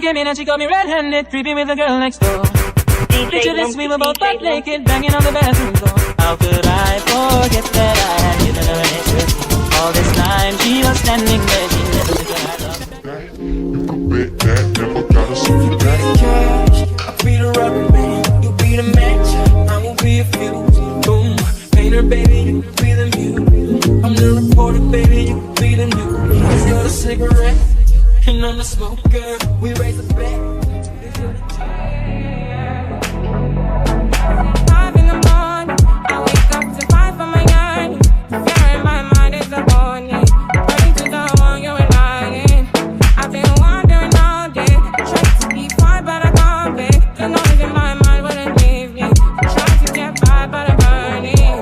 came in and she got me red-handed, creeping with the girl next door. Picture this, we were both butt naked, banging on the bathroom floor. How could I forget that I had given her an extra seat? All this time she was standing there, she never took her eyes off. You could bet that, never gotta see you back. Cash, I'll be the rubber man, you'll be the match, I will be a fuse. Boom, painter baby, you can be the muse. I'm the reporter baby, you can be the news. You're the cigarette, and I'm the smoker. We raise the bet. 5 in the morning, I wake up to 5 for my yarn. Fear in my mind is a warning. Running to the one you're lying. I've been wandering all day, trying to be fine, but I can't be. The noise in my mind wouldn't leave me. Trying to get by, but I'm burning.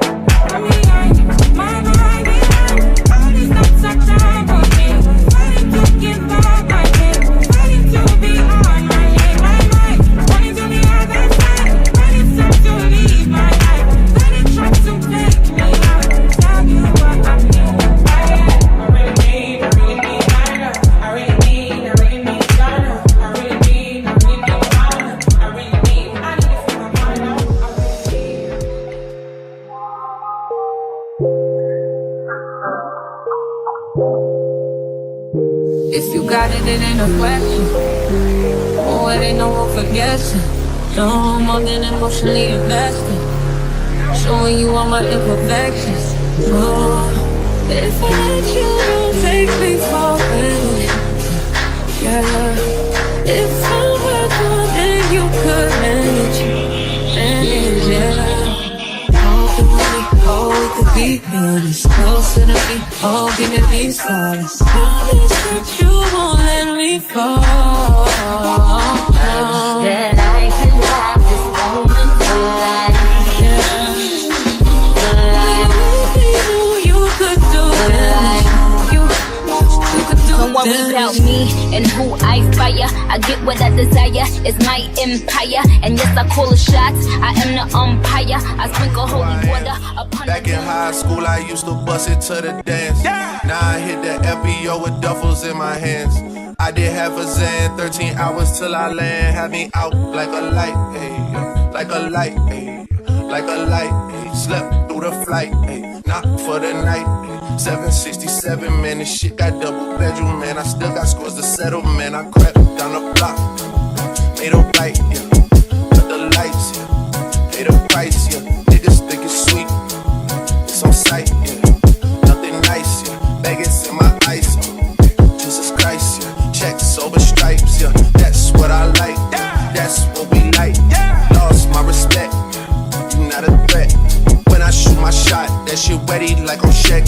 I'm behind, my mind behind. All these thoughts are troubling me. Ready to give up my head, ready to be on my way, my mind. Wanting to be on that side, ready to leave my life. Ready try to take me out. Tell you what I need. I really need China. I really need China. I really need China. I really need to see my mind out. If you got it, it ain't a question. Oh, it ain't no room for guessing. No more than emotionally invested. Showing you all my imperfections. Oh, if I let you, don't take me for granted. Yeah, if I were good, then you could manage. Yeah. Oh, we could be honest. Closer to me, oh, give me these flowers. Promise that you won't let me fall. That I can have this moment for life. You could do it. You could do Don't worry about me and who I fire. I get what I desire, it's my empire. And yes, I call the shots, I am the umpire. I sprinkle holy water upon Back in high school, I used to bust it to the dance. Now I hit the FBO with duffels in my hands. I did half a Zan, 13 hours till I land. Had me out like a light, ayy, like a light, ayy, like a light, ayy. Slept through the flight, ayy, not for the night, ayy. 767, man, this shit got double bedroom, man. I still got scores to settle, man. I crept down the block, made a right, yeah. Cut the lights, yeah. Pay the price, yeah. Niggas think it's sweet, it's on sight, yeah. Nothing nice, yeah. Vegas in my ice, Jesus Christ, yeah. Checks over stripes, yeah. That's what I like, that's what we like. Lost my respect, you not a threat. When I shoot my shot, that shit wetty like on Shaggy.